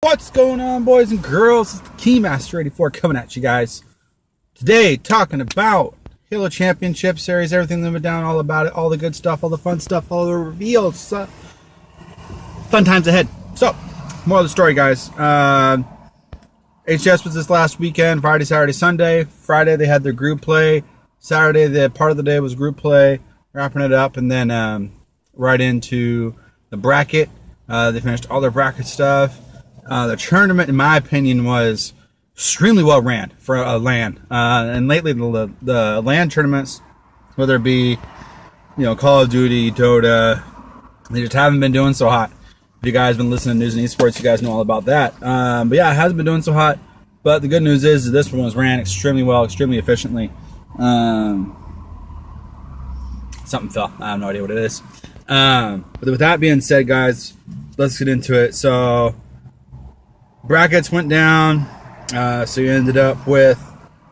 What's going on, boys and girls? It's the Keymaster 84 coming at you guys today, talking about Halo Championship Series, everything that went down, all about it, all the good stuff, all the fun stuff, all the reveals, fun times ahead. So, more of the story, guys. HS was this last weekend, Friday, Saturday, Sunday. Friday they had their group play. Saturday, the part of the day was group play, wrapping it up, and then right into the bracket. They finished all their bracket stuff. The tournament, in my opinion, was extremely well ran for a LAN. And lately, the LAN tournaments, whether it be, Call of Duty, Dota, they just haven't been doing so hot. If you guys have been listening to News and Esports, you guys know all about that. But yeah, it hasn't been doing so hot. But the good news is this one was ran extremely well, extremely efficiently. Something fell. I have no idea what it is. But with that being said, guys, let's get into it. So brackets went down, so you ended up with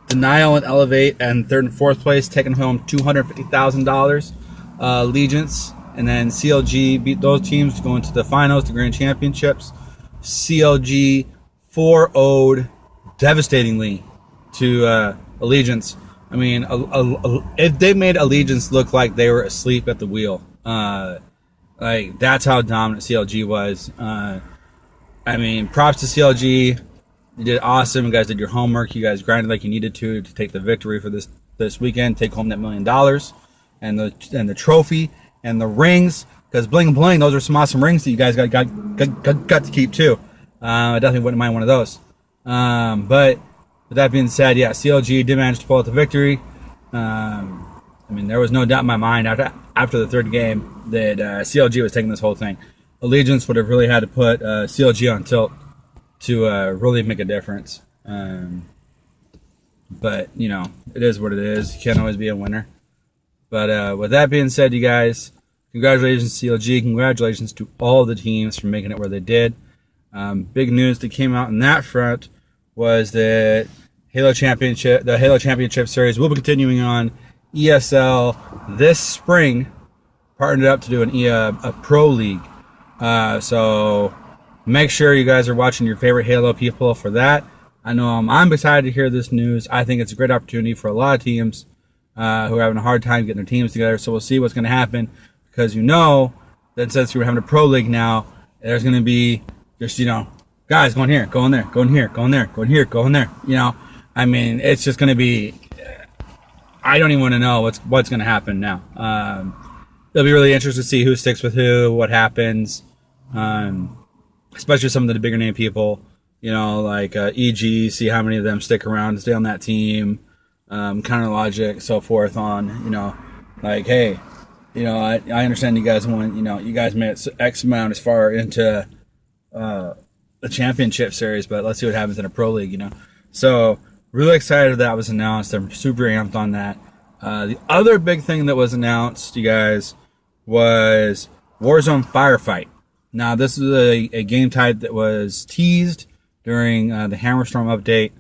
Denial and Elevate and third and fourth place, taking home $250,000. Allegiance and then CLG beat those teams to go into the finals, the Grand Championships. CLG 4-0'd devastatingly to Allegiance. I mean, if they made Allegiance look like they were asleep at the wheel, like that's how dominant CLG was. I mean, props to CLG. You did awesome. You guys did your homework. You guys grinded like you needed to take the victory for this weekend. Take home that $1 million and the trophy and the rings. Because bling bling, those are some awesome rings that you guys got to keep too. I definitely wouldn't mind one of those. But with that being said, yeah, CLG did manage to pull out the victory. I mean, there was no doubt in my mind after the third game that CLG was taking this whole thing. Allegiance would have really had to put CLG on tilt to really make a difference. But, it is what it is. You can't always be a winner. But with that being said, you guys, congratulations to CLG. Congratulations to all the teams for making it where they did. Big news that came out in that front was that the Halo Championship Series will be continuing on ESL this spring, partnered up to do a pro league. So make sure you guys are watching your favorite Halo people for that. I know I'm excited to hear this news. I think it's a great opportunity for a lot of teams who are having a hard time getting their teams together. So we'll see what's going to happen, because that since we're having a pro league now, there's going to be just, guys going here, going there, going here, going there, going here, going there. I mean, it's just going to be, I don't even want to know what's going to happen now. It'll be really interesting to see who sticks with who, what happens, especially some of the bigger name people, like EG, see how many of them stick around to stay on that team, Counter Logic, so forth on, like, hey, I understand you guys want, you guys made it X amount as far into the championship series, but let's see what happens in a pro league, So really excited that was announced. I'm super amped on that. The other big thing that was announced, you guys, was Warzone Firefight. Now, this is a game type that was teased during the Hammerstorm update,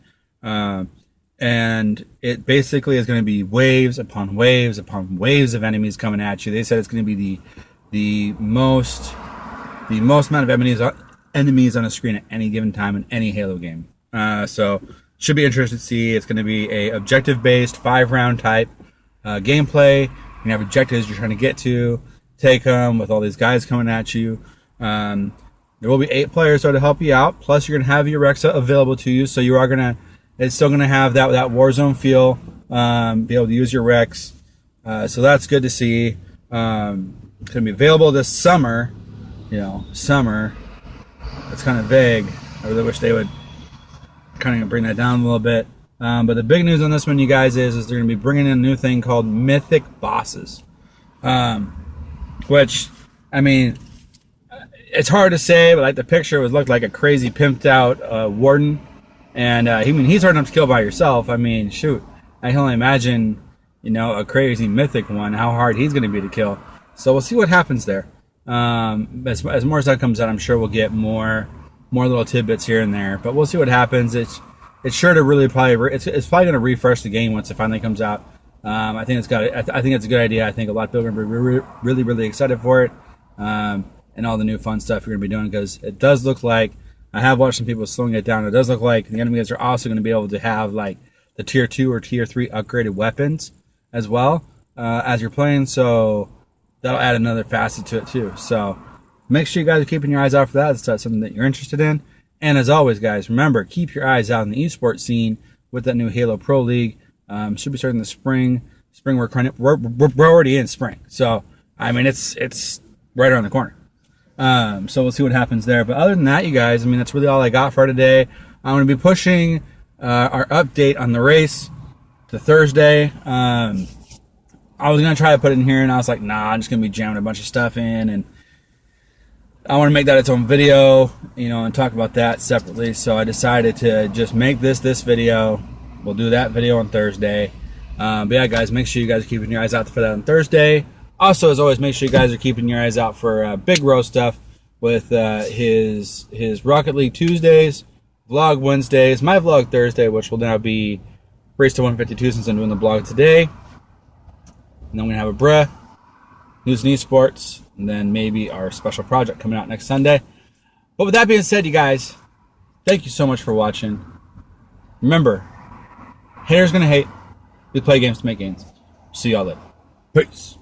and it basically is going to be waves upon waves upon waves of enemies coming at you. They said it's going to be the most amount of enemies on a screen at any given time in any Halo game. So should be interesting to see. It's going to be a objective-based 5-round type gameplay. You have objectives you're trying to get to, take them with all these guys coming at you. There will be 8 players to help you out. Plus, you're going to have your Rexa available to you, so you are it's still going to have that Warzone feel. Be able to use your Rex. So that's good to see. It's going to be available this summer. Summer. That's kind of vague. I really wish they would kind of bring that down a little bit. But the big news on this one, you guys, is they're going to be bringing in a new thing called Mythic Bosses. Which, I mean, it's hard to say, but like the picture would look like a crazy pimped out warden. And he's hard enough to kill by yourself. I mean, shoot. I can only imagine, a crazy mythic one, how hard he's going to be to kill. So we'll see what happens there. As more stuff comes out, I'm sure we'll get more little tidbits here and there. But we'll see what happens. It's sure to really it's probably going to refresh the game once it finally comes out. I think it's a good idea. I think a lot of people are going to be really excited for it. And all the new fun stuff you're going to be doing, because it does look like I have watched some people slowing it down. It does look like the enemies are also going to be able to have like the tier 2 or tier 3 upgraded weapons as well as you're playing. So that'll add another facet to it too. So make sure you guys are keeping your eyes out for that. If that's something that you're interested in. And as always, guys, remember, keep your eyes out in the esports scene with that new Halo Pro League. Should be starting in the spring. We're already in spring. So, I mean, it's right around the corner. So we'll see what happens there. But other than that, you guys, I mean, that's really all I got for today. I'm going to be pushing our update on the race to Thursday. I was going to try to put it in here, and I was like, nah, I'm just going to be jamming a bunch of stuff in, and I want to make that its own video, you know, and talk about that separately. So I decided to just make this video. We'll do that video on Thursday. But yeah, guys, make sure you guys are keeping your eyes out for that on Thursday. Also, as always, make sure you guys are keeping your eyes out for Big Row stuff with his Rocket League Tuesdays, Vlog Wednesdays, my Vlog Thursday, which will now be Race to 152 since I'm doing the vlog today. And then we're going to have a bruh, news and esports, and then maybe our special project coming out next Sunday. But with that being said, you guys, thank you so much for watching. Remember, haters gonna hate. We play games to make gains. See y'all later. Peace.